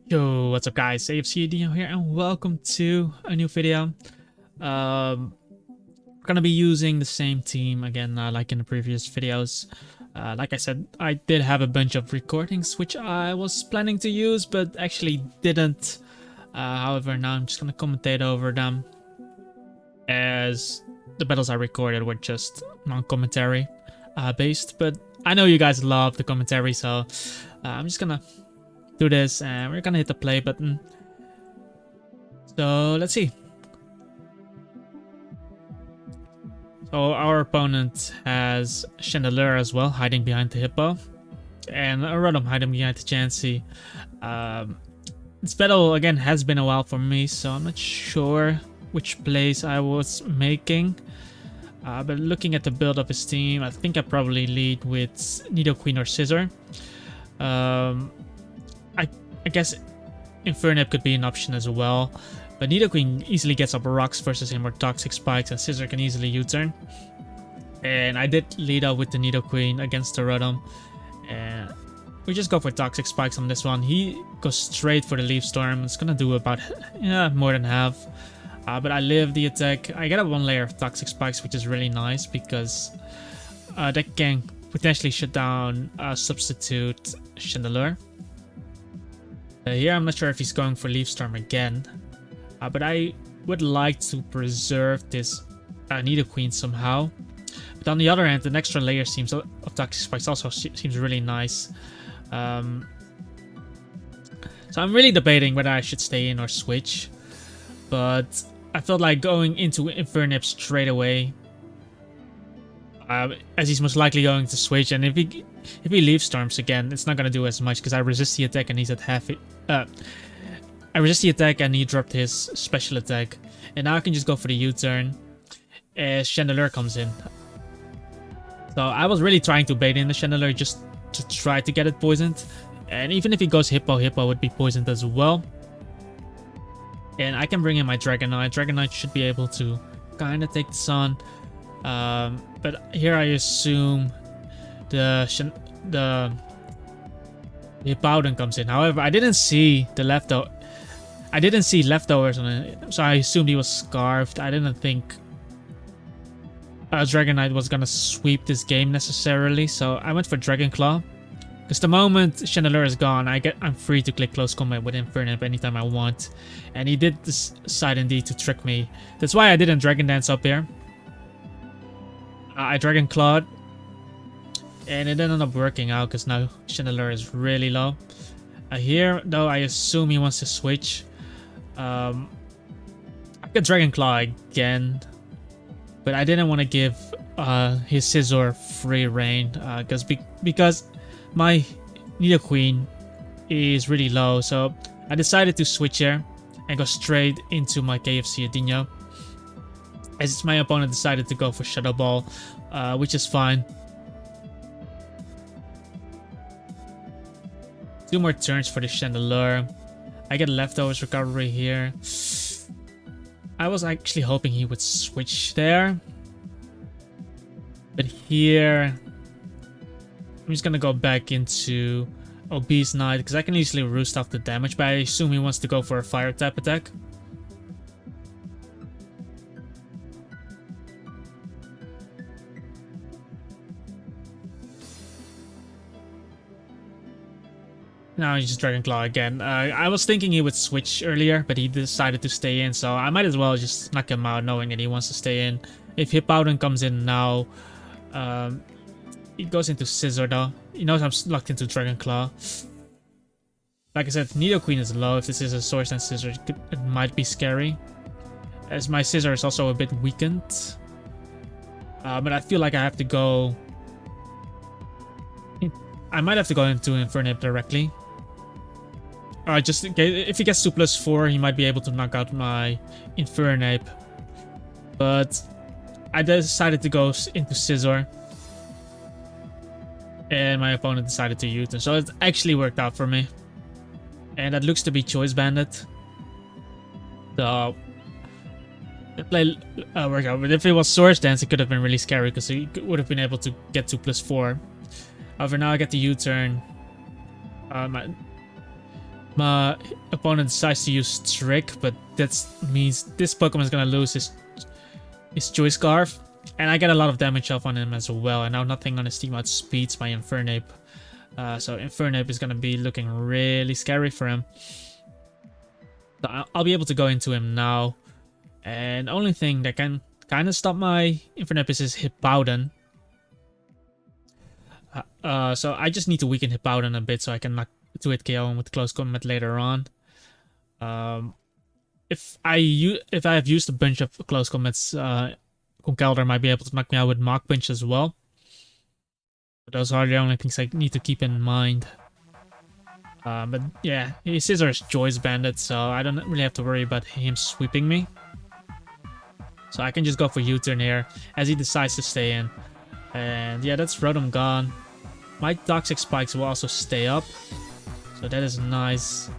Yo, what's up guys, AFC Dino here and welcome to a new video. We're gonna be using the same team again like in the previous videos. Like I said, I did have a bunch of recordings which I was planning to use but actually didn't. However, now I'm just gonna commentate over them as the battles I recorded were just non-commentary based. But I know you guys love the commentary, so I'm just gonna do this and we're gonna hit the play button. So let's see. So our opponent has Chandelier as well, hiding behind the Hippo, and a Rotom hiding behind the Chansey. This battle again has been a while for me, so I'm not sure which plays I was making. But looking at the build of his team, I think I probably lead with Nidoqueen or Scizor. I guess Infernape could be an option as well, but Nidoqueen easily gets up rocks versus him or Toxic Spikes, and Scizor can easily U-turn. And I did lead up with the Nidoqueen against the Rotom, and we just go for Toxic Spikes on this one. He goes straight for the Leaf Storm. It's gonna do about more than half, but I live the attack. I get a one layer of Toxic Spikes, which is really nice because that can potentially shut down substitute Chandelure. Here I'm not sure if he's going for Leaf Storm again, but I would like to preserve this Nidoqueen somehow. But on the other hand, an extra layer seems of Toxic Spikes also seems really nice. So I'm really debating whether I should stay in or switch, but I felt like going into Infernape straight away, as he's most likely going to switch, and if he Leaf Storms again, it's not gonna do as much because I resist the attack and he's at half it. I resist the attack and he dropped his special attack, and now I can just go for the U-turn as Chandelure comes in. So I was really trying to bait in the Chandelure just to try to get it poisoned, and even if he goes Hippo would be poisoned as well. And I can bring in my Dragonite. Dragonite should be able to kind of take this on. But here I assume the Hippowdon comes in. However, I didn't see the leftovers on it, so I assumed he was scarfed. I didn't think Dragonite was gonna sweep this game necessarily, so I went for Dragon Claw. Because the moment Chandelure is gone, I'm free to click Close Combat with Infernape anytime I want, and he did decide indeed to trick me. That's why I didn't Dragon Dance up here. I Dragon Clawed, and it ended up working out because now Chandelure is really low. Here, though, I assume he wants to switch. I could Dragon Claw again, but I didn't want to give his Scizor free reign because my Nidoqueen is really low. So I decided to switch here and go straight into my KFC Adino, as my opponent decided to go for Shadow Ball, which is fine. 2 more turns for the Chandelure. I get Leftovers recovery here. I was actually hoping he would switch there, but here I'm just gonna go back into Obese Knight because I can easily roost off the damage, but I assume he wants to go for a Fire type attack. Now he's just Dragon Claw again. I was thinking he would switch earlier, but he decided to stay in, so I might as well just knock him out knowing that he wants to stay in. If Hippowdon comes in now, he goes into Scizor though. He knows I'm locked into Dragon Claw. Like I said, Nidoqueen is low. If this is a Source and Scizor, it might be scary, as my Scizor is also a bit weakened. But I feel like I have to go... I might have to go into Infernape directly. Just in case, if he gets 2+4, he might be able to knock out my Infernape. But I decided to go into Scizor, and my opponent decided to U-turn, so it actually worked out for me. And that looks to be Choice Bandit. So the play worked out. But if it was Source Dance, it could have been really scary because he would have been able to get 2+4. However, now I get the U-turn. My opponent decides to use Trick, but that means this Pokemon is gonna lose his Choice Scarf. And I get a lot of damage off on him as well. And now nothing on his team outspeeds my Infernape. So Infernape is gonna be looking really scary for him. So I'll be able to go into him now. And the only thing that can kind of stop my Infernape is his Hippowdon. So I just need to weaken Hippowdon a bit so I can knock 2-hit KO him with close combat later on. If I have used a bunch of close combats, Conkeldurr might be able to knock me out with Mach Punch as well. But those are the only things I need to keep in mind. But yeah, his Scizor is Choice Banded, so I don't really have to worry about him sweeping me. So I can just go for U-turn here as he decides to stay in. And yeah, that's Rotom gone. My Toxic Spikes will also stay up. So that is nice.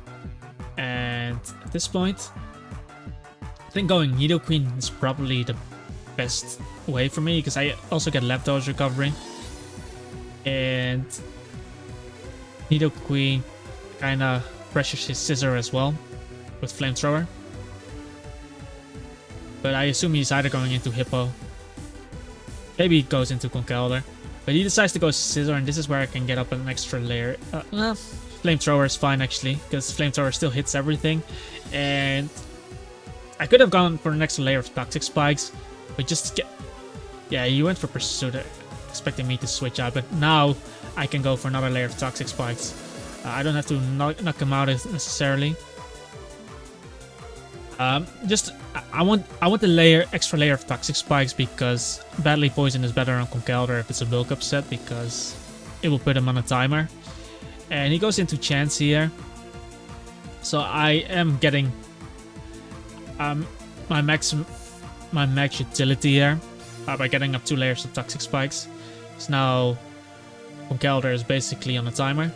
And at this point, I think going Nidoqueen is probably the best way for me, because I also get Leftovers recovery. And Nidoqueen kind of pressures his Scizor as well with Flamethrower. But I assume he's either going into Hippo. Maybe he goes into Conkeldurr. But he decides to go Scizor, and this is where I can get up an extra layer. Flamethrower is fine actually, because Flamethrower still hits everything. And I could have gone for an extra layer of Toxic Spikes, but just get... Yeah, he went for Pursuit, expecting me to switch out. But now I can go for another layer of Toxic Spikes. I don't have to knock him out necessarily. I want the extra layer of Toxic Spikes, because Badly Poison is better on Conkeldurr if it's a bulk up set, because it will put him on a timer. And he goes into Chance here. So I am getting my max utility here by getting up 2 layers of Toxic Spikes. So now Conkeldurr is basically on a timer.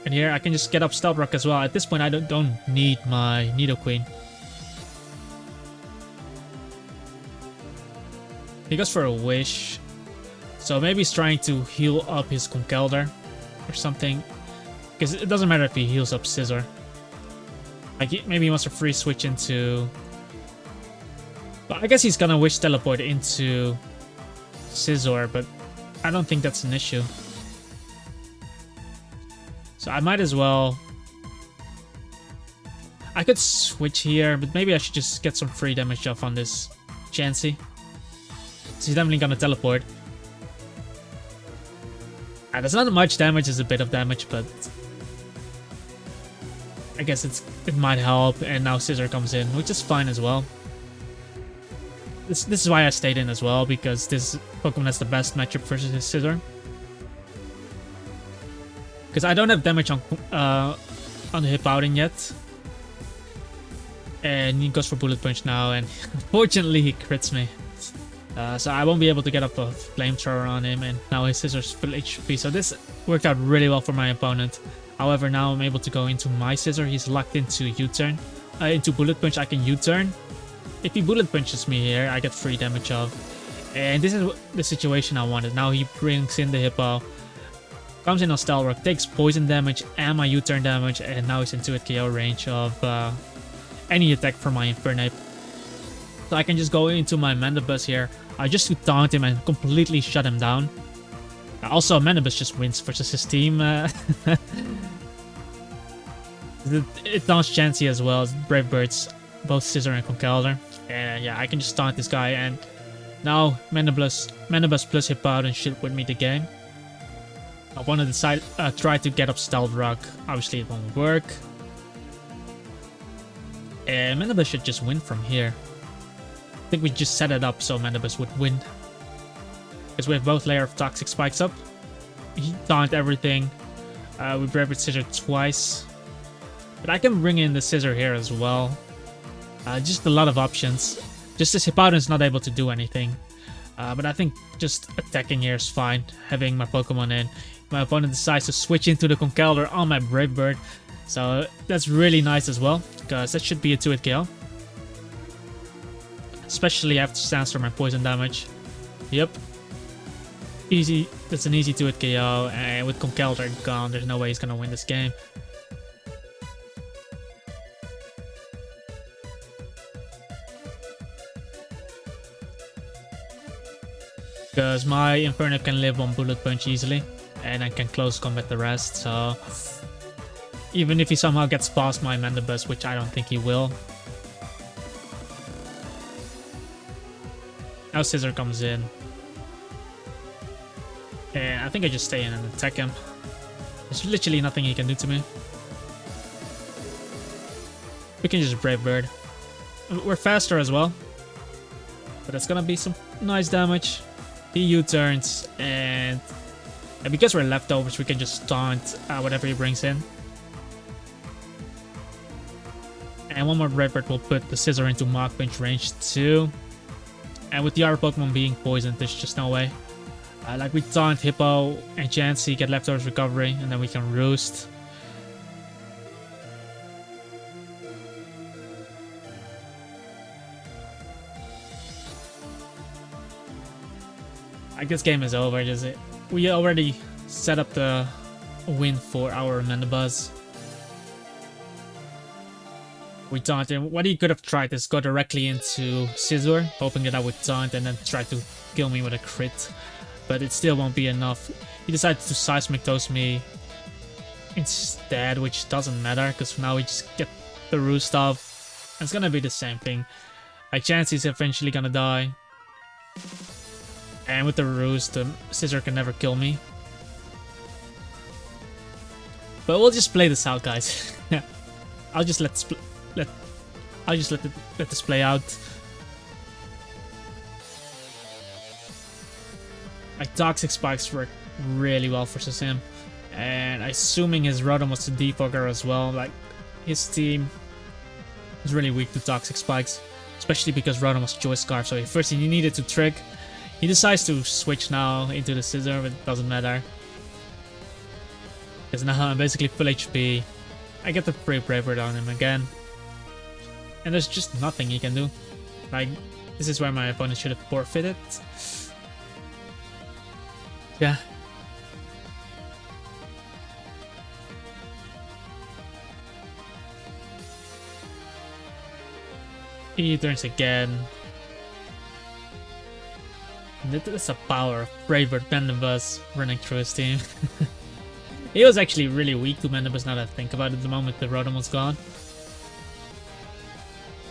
And here I can just get up Stealth Rock as well. At this point I don't need my Nidoqueen. He goes for a Wish. So maybe he's trying to heal up his Conkeldurr or something. Because it doesn't matter if he heals up Scizor. Like, maybe he wants to free switch into... But I guess he's gonna Wish Teleport into Scizor, but I don't think that's an issue. So I might as well... I could switch here, but maybe I should just get some free damage off on this Chansey. So he's definitely gonna teleport. That's not much damage, it's a bit of damage, but I guess it might help. And now Scizor comes in, which is fine as well. This is why I stayed in as well, because this Pokemon has the best matchup versus his Scizor. Because I don't have damage on the Hippowdon yet. And he goes for Bullet Punch now, and unfortunately he crits me. So I won't be able to get up a Flamethrower on him, and now his Scissor's full HP. So this worked out really well for my opponent. However, now I'm able to go into my Scizor. He's locked into U-turn. Into Bullet Punch, I can U-turn. If he Bullet Punches me here, I get free damage off. And this is the situation I wanted. Now he brings in the Hippo. Comes in on Stealth Rock, takes poison damage and my U-turn damage. And now he's in 2-hit KO range of any attack from my Infernape. So I can just go into my Mandibus here. Just to taunt him and completely shut him down. Also, Mandibus just wins versus his team. It taunts Chansey as well as Brave Birds, both Scizor and Conkeldurr. And yeah, I can just taunt this guy, and now Mandibus plus Hippowdon should win me the game. I want to try to get up Stealth Rock. Obviously, it won't work. And Mandibus should just win from here. I think we just set it up so Mandibus would win. Because we have both layers of Toxic Spikes up. He taunt everything. We Brave Bird Scizor twice. But I can bring in the Scizor here as well. Just a lot of options. Just this Hippowdon is not able to do anything. But I think just attacking here is fine. Having my Pokemon in. My opponent decides to switch into the Conkeldurr on my Brave Bird. So that's really nice as well. Because that should be a 2-hit KO. Especially after Sandstorm and poison damage. Yep. Easy. That's an easy 2-hit KO. And with Conkeldurr gone, there's no way he's gonna win this game. Because my Inferno can live on Bullet Punch easily, and I can close combat the rest, so... Even if he somehow gets past my Mandibus, which I don't think he will. Now Scissor comes in. And I think I just stay in and attack him. There's literally nothing he can do to me. We can just Brave Bird. We're faster as well. But it's gonna be some nice damage. He U-turns, and because we're leftovers, we can just taunt whatever he brings in. And one more Brave Bird will put the Scissor into Mach Punch range too. And with the other Pokemon being poisoned, there's just no way. Like we taunt Hippo and Chansey, get leftovers recovery, and then we can Roost. Like this game is over, is it? We already set up the win for our Mandibuzz. We taunt him. What he could have tried is go directly into Scizor, hoping that I would taunt and then try to kill me with a crit. But it still won't be enough. He decided to Seismic Toast me instead, which doesn't matter, because now we just get the Roost off. It's gonna be the same thing. Like Chansey's eventually gonna die. And with the Roost, the Scizor can never kill me. But we'll just play this out, guys. Yeah, I'll just let this play out. Like Toxic Spikes work really well versus him, and assuming his Rotom was the defogger as well. Like his team is really weak to Toxic Spikes, especially because Rotom was Choice Scarf. So first he needed to trick. He decides to switch now into the Scizor, but it doesn't matter. Because now I'm basically full HP. I get the free Brave Bird on him again. And there's just nothing he can do. Like, this is where my opponent should have forfeited. Yeah. He turns again. That's the power of Brave Bird Mandibuzz running through his team. He was actually really weak to Mandibuzz now that I think about it the moment the Rotom was gone.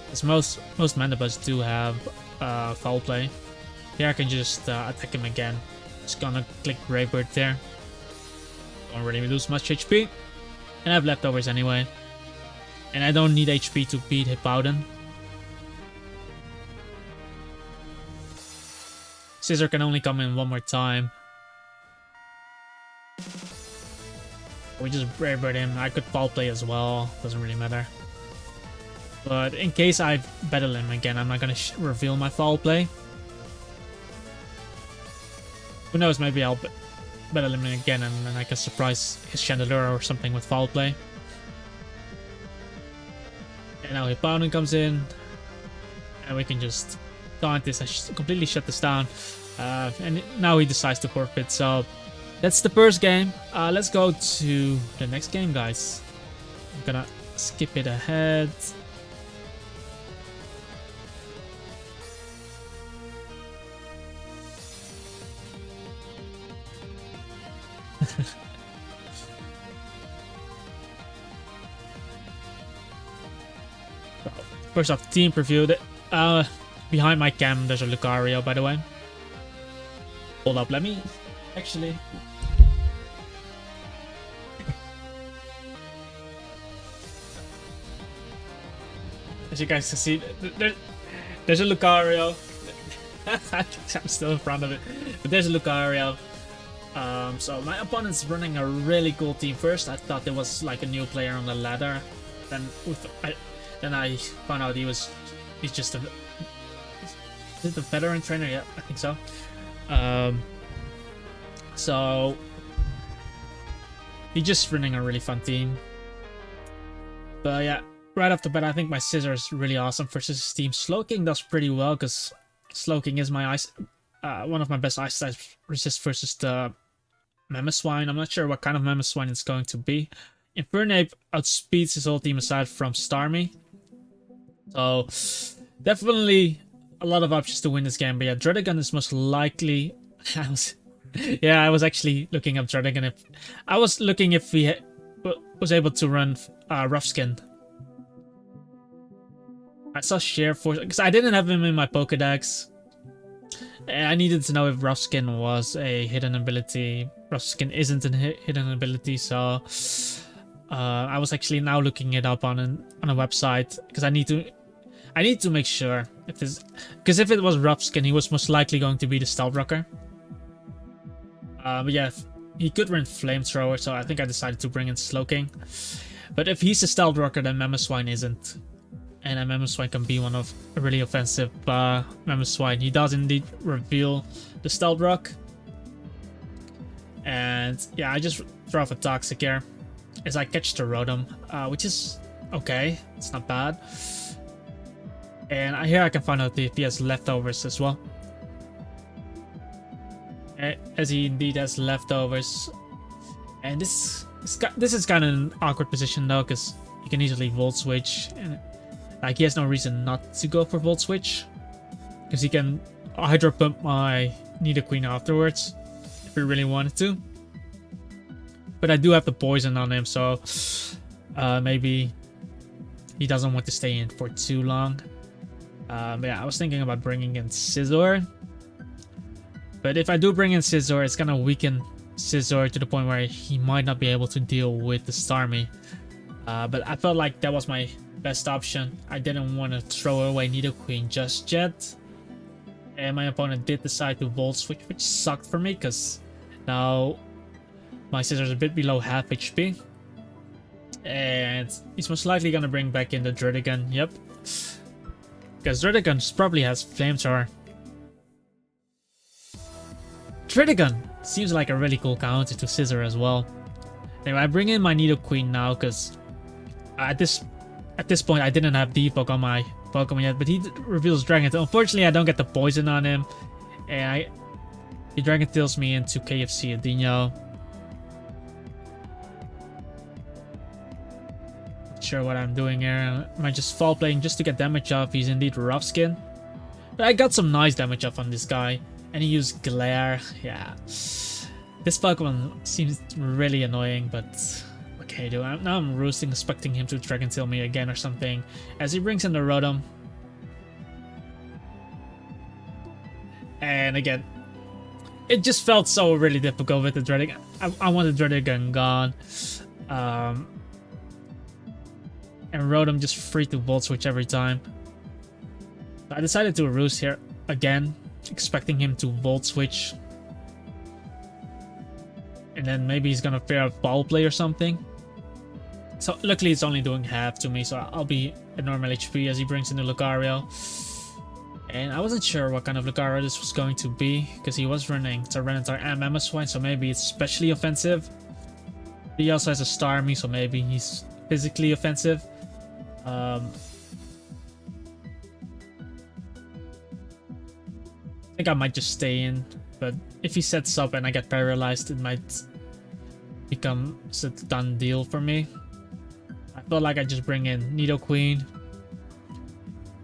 Because most Mandibuzz do have Foul Play. Here I can just attack him again. Just gonna click Brave Bird there. Don't really lose much HP. And I have leftovers anyway. And I don't need HP to beat Hippowdon. Scizor can only come in one more time. We just Brave Bird him. I could Foul Play as well. Doesn't really matter. But in case I battle him again, I'm not gonna reveal my Foul Play. Who knows, maybe I'll battle him again and then I can surprise his Chandelure or something with Foul Play. And now Hippowdon comes in. And we can just taunt this and completely shut this down. And now he decides to forfeit, so that's the first game. Let's go to the next game, guys. I'm gonna skip it ahead. First off, team preview. Behind my cam, there's a Lucario, by the way. Hold up, let me actually. As you guys can see, there's a Lucario. I'm still in front of it, but there's a Lucario. So my opponent's running a really cool team. First, I thought there was like a new player on the ladder. Then I found out he's just a. Is it a veteran trainer? Yeah, I think so. So he's just running a really fun team. But yeah, right off the bat, I think my Scizor is really awesome versus his team. Slowking does pretty well because Slowking is my ice, one of my best ice types resist versus the Mamoswine. I'm not sure what kind of Mamoswine it's going to be. Infernape outspeeds his whole team aside from Starmie. So definitely a lot of options to win this game. But yeah, Druddigon is most likely I was, yeah, I was actually looking up Dragonite. If I was looking if he was able to run Rough Skin. I saw Sheer Force because I didn't have him in my Pokedex. I needed to know if Rough Skin was a hidden ability. Rough Skin isn't a hidden ability, so I was actually now looking it up on a website because I need to make sure if this, because if it was Rough Skin, he was most likely going to be the Stealth Rocker. But yeah, he could run Flamethrower, so I think I decided to bring in Slowking. But if he's a Stealth Rocker, then Mamoswine isn't. And a Mamoswine can be one of a really offensive Mamoswine. He does indeed reveal the Stealth Rock. And yeah, I just throw off a Toxic here as I catch the Rotom, which is okay. It's not bad. And here I can find out if he has leftovers as well. As he indeed has leftovers. And this is kind of an awkward position though, because you can easily Volt Switch. And like, he has no reason not to go for Volt Switch, because he can Hydro Pump my Nidoqueen afterwards if he really wanted to. But I do have the poison on him, so maybe he doesn't want to stay in for too long. But yeah, I was thinking about bringing in Scizor. But if I do bring in Scizor, it's gonna weaken Scizor to the point where he might not be able to deal with the Starmie. But I felt like that was my best option. I didn't want to throw away Nidoqueen just yet. And my opponent did decide to Volt Switch, which sucked for me because now my Scizor's a bit below half HP. And he's most likely going to bring back in the Druddigon, yep. Because Druddigon probably has Flamethrower. Druddigon seems like a really cool counter to Scizor as well. Anyway, I bring in my Nidoqueen now because at this point I didn't have Defog on my Pokemon yet, but he reveals Dragon Tail. Unfortunately, I don't get the poison on him, and he Dragon Tails me into KFC Adino. Not sure what I'm doing here. Am I just fall playing just to get damage off? He's indeed Rough Skin, but I got some nice damage off on this guy, and he used Glare. Yeah, this Pokemon seems really annoying, but okay, dude. Now I'm roosting, expecting him to Dragon Tail me again or something. As he brings in the Rotom. And again, it just felt so really difficult with the Druddigon. I want the Druddigon gone. And Rotom just free to Volt Switch every time. I decided to roost here again, expecting him to Volt Switch. And then maybe he's gonna fear a Foul Play or something. So luckily it's only doing half to me, so I'll be at normal HP as he brings in the Lucario. And I wasn't sure what kind of Lucario this was going to be, because he was running Tyranitar and Mamoswine, so maybe it's especially offensive. He also has a Starmie, so maybe he's physically offensive. I think I might just stay in, but if he sets up and I get paralyzed, it might become a done deal for me. I felt like I just bring in Nidoqueen.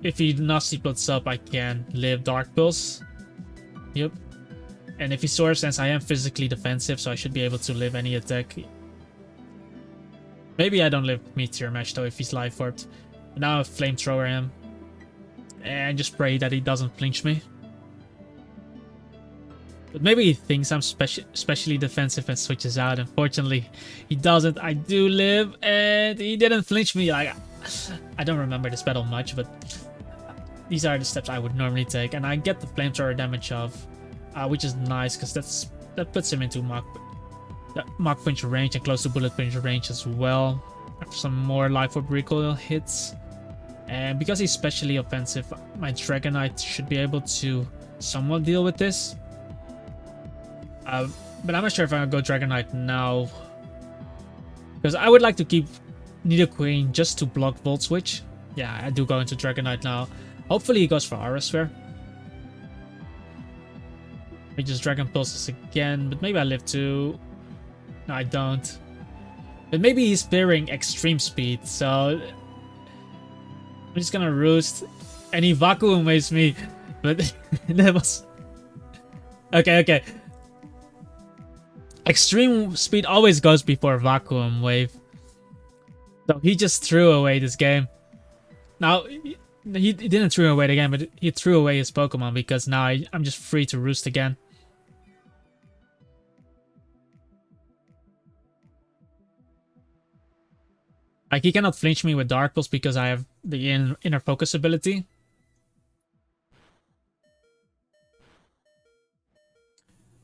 If he Nasty puts up, I can live Dark Pulse. Yep. And if he Swords Dance, I am physically defensive, so I should be able to live any attack. Maybe I don't live Meteor Mash though if he's Life Orbed. Now I Flamethrower him. And just pray that he doesn't flinch me. But maybe he thinks I'm especially defensive and switches out. Unfortunately, he doesn't. I do live, and he didn't flinch me. Like, I don't remember this battle much, but these are the steps I would normally take. And I get the Flamethrower damage off, which is nice because that puts him into Mach Punch range and close to Bullet Punch range as well. After some more Life Orb recoil hits. And because he's specially offensive, my Dragonite should be able to somewhat deal with this. But I'm not sure if I'm gonna go Dragonite now, because I would like to keep Nidoqueen just to block Volt Switch. Yeah, I do go into Dragonite now. Hopefully he goes for Aura Sphere. He just Dragon Pulses again, but maybe I live too. No, I don't. But maybe he's fearing extreme speed, so I'm just gonna roost, and he Vacuum Waves me. But that Okay, okay. Extreme speed always goes before vacuum wave. So he just threw away this game. Now, he didn't throw away the game, but he threw away his Pokemon because now I'm just free to roost again. Like, he cannot flinch me with Dark Pulse because I have the inner focus ability.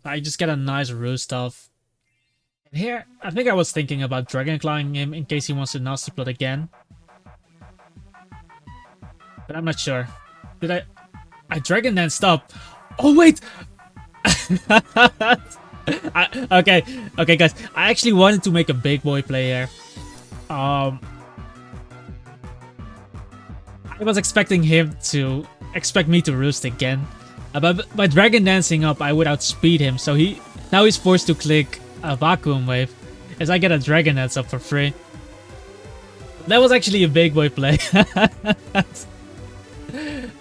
I just get a nice roost off. And here, I think I was thinking about Dragon Clawing him in case he wants to Nasty Plot again. But I'm not sure. Did I Dragon Dance up? Oh wait! Okay guys. I actually wanted to make a big boy play here. I was expecting him to expect me to roost again. But by Dragon Dancing up, I would outspeed him. So now he's forced to click a Vacuum Wave as I get a Dragon Dance up for free. That was actually a big boy play.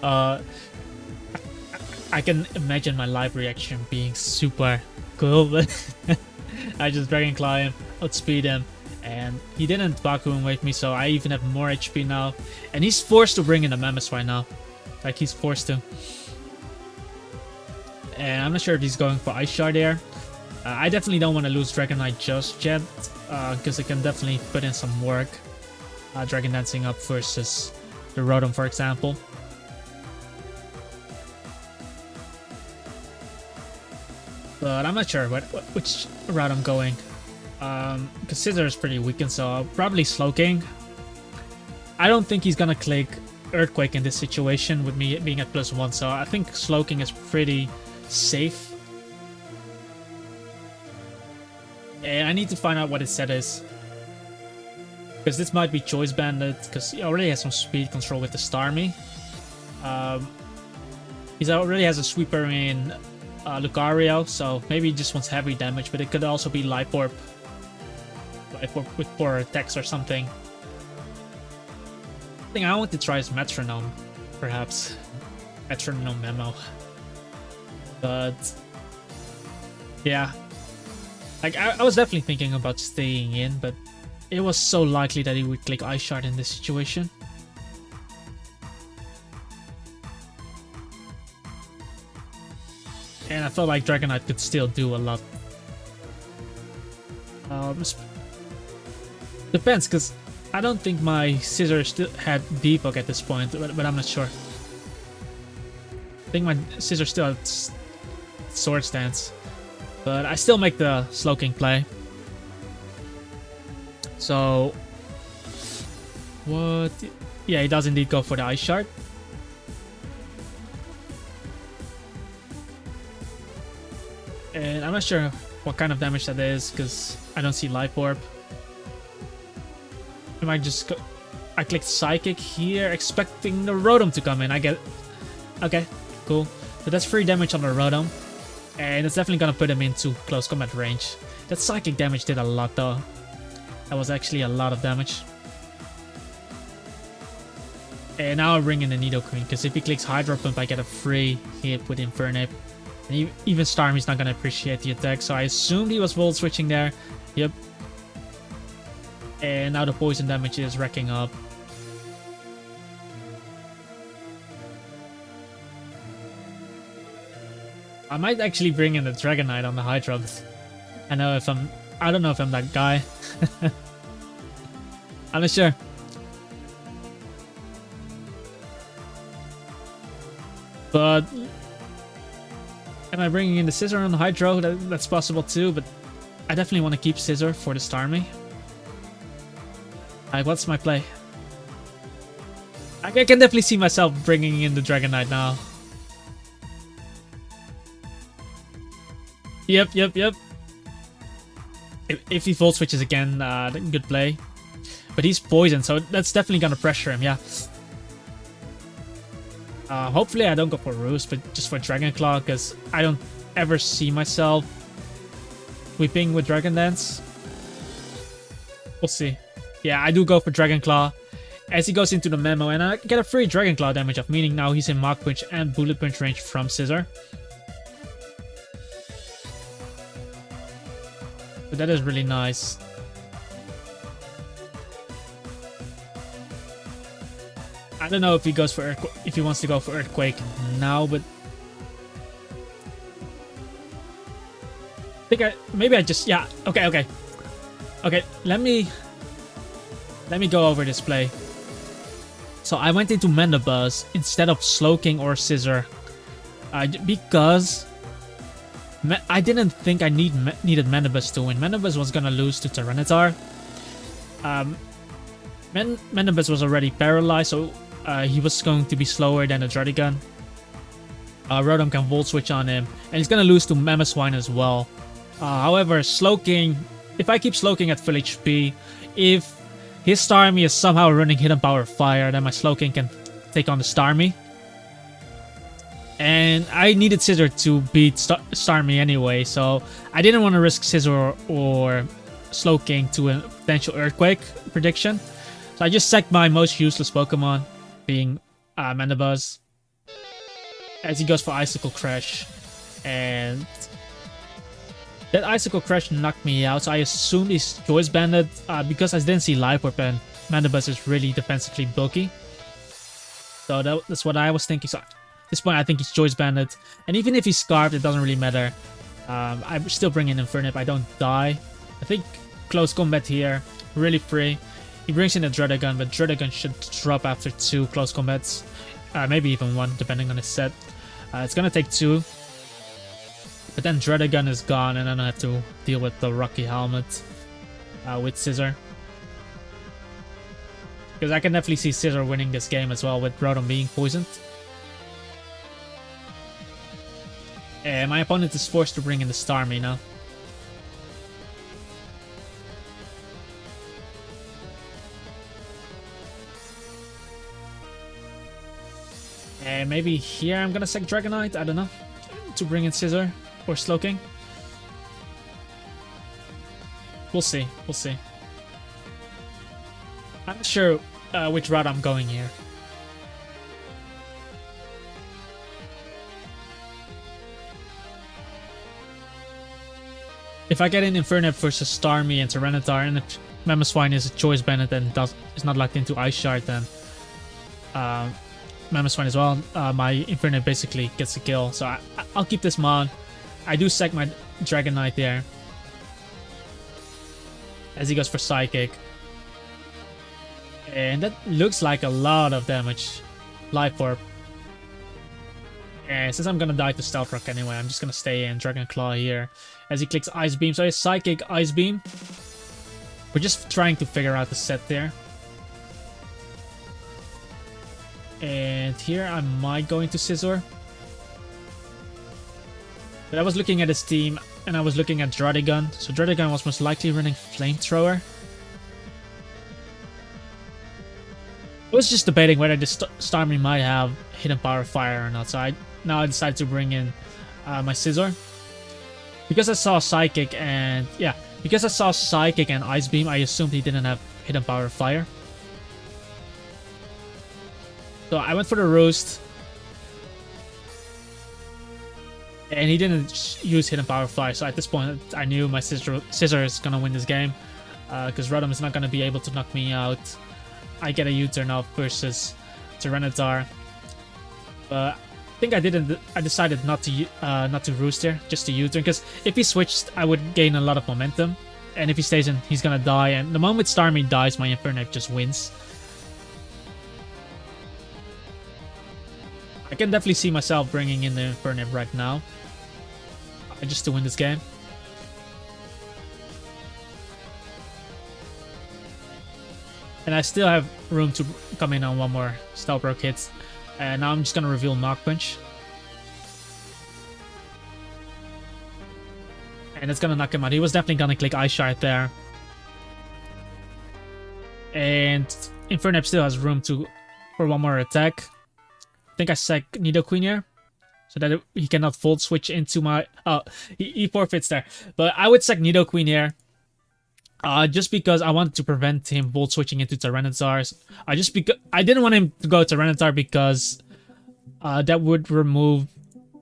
I can imagine my live reaction being super cool, but I just Dragon Claw him, outspeed him, and he didn't Vacuum Wave me, so I even have more HP now. And he's forced to bring in a Mammoth right now. Like, he's forced to. And I'm not sure if he's going for Ice Shard there. I definitely don't want to lose Dragonite just yet, because it can definitely put in some work. Dragon Dancing up versus the Rotom, for example. But I'm not sure which route I'm going. Because Scissor is pretty weakened, so I'll probably Slowking. I don't think he's gonna click Earthquake in this situation with me being at +1, so I think Slowking is pretty safe. And I need to find out what his set is. Because this might be Choice Bandit, because he already has some speed control with the Starmie. He already has a sweeper in Lucario, so maybe he just wants heavy damage, but it could also be Life Orb. Life Orb with 4 attacks or something. I think I want to try is Metronome, perhaps. Metronome Memo. But yeah. Like, I was definitely thinking about staying in, but it was so likely that he would click Ice Shard in this situation. And I felt like Dragonite could still do a lot. Depends, because I don't think my Scissor still had Defog at this point, but I'm not sure. I think my Scissor still had Sword Stance. But I still make the Slowking play. So what? Yeah, he does indeed go for the Ice Shard. And I'm not sure what kind of damage that is because I don't see Life Orb. I might just go. I clicked Psychic here, expecting the Rotom to come in. I get. Okay, cool. So that's 3 damage on the Rotom. And it's definitely gonna put him into close combat range. That Psychic damage did a lot though. That was actually a lot of damage. And now I'll bring in the Nidoqueen, because if he clicks Hydro Pump, I get a free hit with Infernape. And even Starmie's not gonna appreciate the attack, so I assumed he was Volt Switching there. Yep. And now the poison damage is racking up. I might actually bring in the Dragonite on the Hydro. I don't know if I'm that guy. I'm not sure. But am I bringing in the Scissor on the Hydro? That's possible too, but I definitely want to keep Scissor for the Starmie. Like, what's my play? I can definitely see myself bringing in the Dragonite now. Yep. If he Volt Switches again, good play. But he's poisoned, so that's definitely gonna pressure him, yeah. Hopefully I don't go for Roost, but just for Dragon Claw, because I don't ever see myself whipping with Dragon Dance. We'll see. Yeah, I do go for Dragon Claw as he goes into the Memo, and I get a free Dragon Claw damage off, meaning now he's in Mach Punch and Bullet Punch range from Scissor. that is really nice. I don't know if he goes for if he wants to go for Earthquake now, but I think maybe I just okay. Let me go over this play. So I went into Mandibuzz instead of Slowking or Scissor, because I didn't think I needed Mandibuzz to win. Mandibuzz was gonna lose to Tyranitar. Mandibuzz was already paralyzed, so he was going to be slower than a Druddigon. Rotom can Volt Switch on him, and he's gonna lose to Mamoswine as well. However, Slowking, if I keep Slowking at full HP, if his Starmie is somehow running Hidden Power Fire, then my Slowking can take on the Starmie. And I needed Scissor to beat Starmie anyway, so I didn't want to risk Scissor or Slowking to a potential Earthquake prediction. So I just sacked my most useless Pokemon, being Mandibuzz, as he goes for Icicle Crash. And that Icicle Crash knocked me out, so I assumed he's Choice Banded, because I didn't see Life Orb and Mandibuzz is really defensively bulky. So that's what I was thinking. So at this point, I think he's Choice Banded. And even if he's Scarfed, it doesn't really matter. I still bring in Infernape, I don't die. I think Close Combat here, really free. He brings in a Druddigon, but Druddigon should drop after 2 Close Combats. Maybe even 1, depending on his set. It's gonna take 2. But then Druddigon is gone, and then I have to deal with the Rocky Helmet with Scissor. Because I can definitely see Scissor winning this game as well, with Rotom being poisoned. And my opponent is forced to bring in the Starmie now. And maybe here I'm gonna sack Dragonite, I don't know, to bring in Scissor or Slowking. We'll see, we'll see. I'm not sure which route I'm going here. If I get in Infernape versus Starmie and Tyranitar, and if Mamoswine is a Choice Banded and is not locked into Ice Shard, then Mamoswine as well, my Infernape basically gets a kill. So I'll keep this mod. I do sack my Dragonite there, as he goes for Psychic. And that looks like a lot of damage. Life Orb. And since I'm gonna die to Stealth Rock anyway, I'm just gonna stay in Dragon Claw here, as he clicks Ice Beam. So he's Psychic, Ice Beam. We're just trying to figure out the set there. And here I might go into Scissor. But I was looking at his team, and I was looking at Druddigon. So Druddigon was most likely running Flamethrower. I was just debating whether this Starmie might have Hidden Power Fire or not. So now I decided to bring in my Scissor. Because I saw Psychic and... yeah, because I saw Psychic and Ice Beam, I assumed he didn't have Hidden Power Fire. So I went for the Roost. And he didn't use Hidden Power Fire. So at this point, I knew my Scissor is going to win this game. Because Rotom is not going to be able to knock me out. I get a U-turn off versus Tyranitar. But I think I decided not to Roost here, just to U-turn. Because if he switched, I would gain a lot of momentum. And if he stays in, he's going to die. And the moment Starmie dies, my Infernape just wins. I can definitely see myself bringing in the Infernape right now, just to win this game. And I still have room to come in on one more Stealth Rock hit. And now I'm just going to reveal Mach Punch. And it's going to knock him out. He was definitely going to click Ice Shard there. And Infernape still has room for one more attack. I think I sack Nidoqueen here, so that he cannot Volt Switch into my... oh, he forfeits there. But I would sack Nidoqueen here, just because I wanted to prevent him Volt Switching into Tyranitar. Just because I didn't want him to go Tyranitar, because that would remove...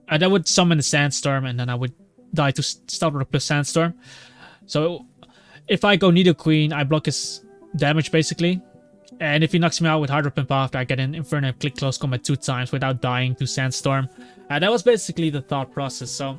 that would summon the Sandstorm, and then I would die to Stealth Rock plus Sandstorm. So if I go Nidoqueen, I block his damage basically. And if he knocks me out with Hard Whip and Puff, I get an Inferno and click close combat 2 times without dying to Sandstorm. That was basically the thought process. So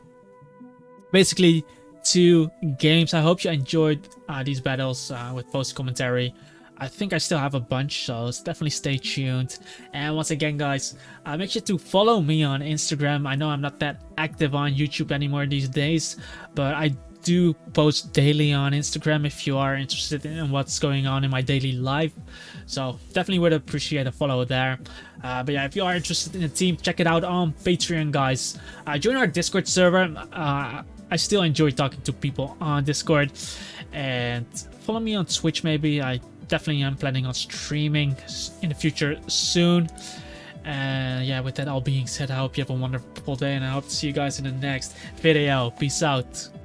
basically 2 games. I hope you enjoyed these battles with post commentary. I think I still have a bunch, so definitely stay tuned. And once again, guys, make sure to follow me on Instagram. I know I'm not that active on YouTube anymore these days, but I do post daily on Instagram if you are interested in what's going on in my daily life. So definitely would appreciate a follow there. But yeah, if you are interested in the team, check it out on Patreon, guys. Join our Discord server. I still enjoy talking to people on Discord. And follow me on Twitch maybe. I definitely am planning on streaming in the future soon. And yeah, with that all being said, I hope you have a wonderful day, and I hope to see you guys in the next video. Peace out.